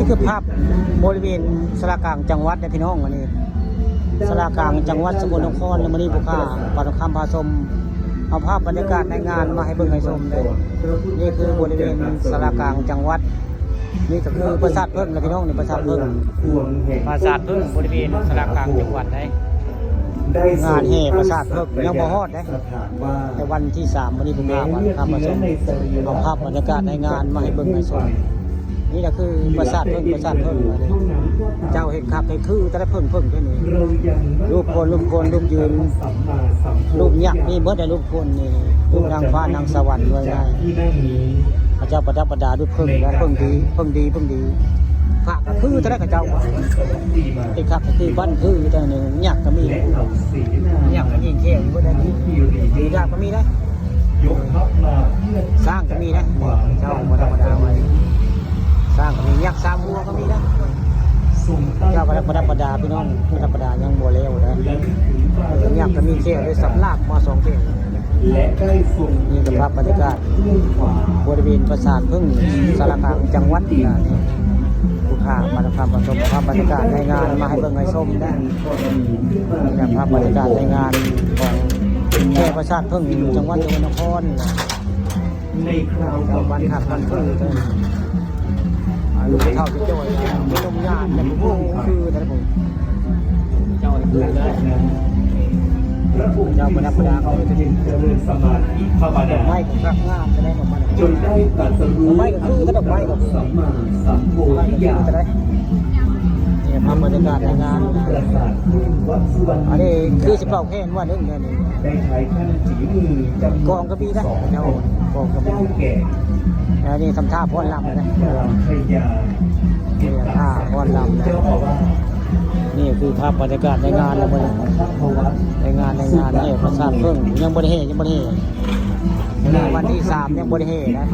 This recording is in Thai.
นี่คือภาพบริเวณสารกลางจังหวัดนะพี่น้องอันนี้สารกลางจังหวัดสกลนครและมณีบุคาปานคำพาชมเอาภาพบรรยากาศในงานมาให้เบิ่งให้ชมเลยนี่คือบริเวณสารกลางจังหวัดนี่ก็คือปราสาทเพิ่งนะพี่น้องนี่ปราสาทเพิ่งบริเวณสารกลางจังหวัดได้งานแห่ปราสาทเพิ่งยังบ่ฮอดได้ในวันที่3วันนี้ผมพาวันคำพาชมเอาภาพบรรยากาศในงานมาให้เบิ่งให้ชมนี่ก็คือปราสาทเพิ่งเจ้าเห็นครับเห็นคือแต่ละเพิ่งแค่นี้รูปคนรูปยืนรูปยักษ์นี่เบิดได้รูปคนนี่รูปนางฟ้านางสวรรค์ด้วยไงพระเจ้าประดับประดาด้วยเพิ่งและเพิ่งดีพระก็คือแต่ละเจ้าไอ้ครับก็คือบ้านคือแต่หนึ่งยักษ์ก็มียักษ์ก็ยิงเขี้ยวก็ได้ดีดาบก็มีได้สร้างก็มีนะเจ้าประดับประดาไว้สร้างก็มียักษ์สร้างวัวก็มีนะเจ้าประดับประดาพี่น้องประดับประดายังบัวเลี้ยวนะยักษ์ก็มีเขี้ยวด้วยสับลากมา2เขี้ยวนี่คือภาพบรรยากาศบริเวณปราสาทพึ่งสารกลางจังหวัดผู้ข่ามาทำความประสบภาพบรรยากาศในงานมาให้เบิ่งให้ชมได้นี่ภาพบรรยากาศในงานของแห่ปราสาทพึ่งจังหวัดสกลนครในคราววันขับวันพึ่งลูกเท่าจะจ่อยไม่ลงยานแต่ผมคือแต่ผมเจ้าคือได้เจ้าประดับประดาเขาจะดึงเจริญสมาธิภาวนาไม่ก็งามจะได้ออกมาจนได้ตรัสรู้ไม่ก็คือถ้าดอกไม้ก็สัมมาสัมโพธิญาณจะได้เนี่ยภาพบรรยากาศในงานอันนี้คือสิบเก้าแค่นว่านึงเนี่ยได้ใช้ขั้นสีมือกองกระบี่นะเจ้ากองกระบี่อันนี้ทำท่าพ้อนลำนะนี่ท่าพ้อนลำนะนี่คือภาพบรรยากาศในงานในงานนี่ปราสาทพึ่งยังบริเฮวันที่3ยังบริเฮนะ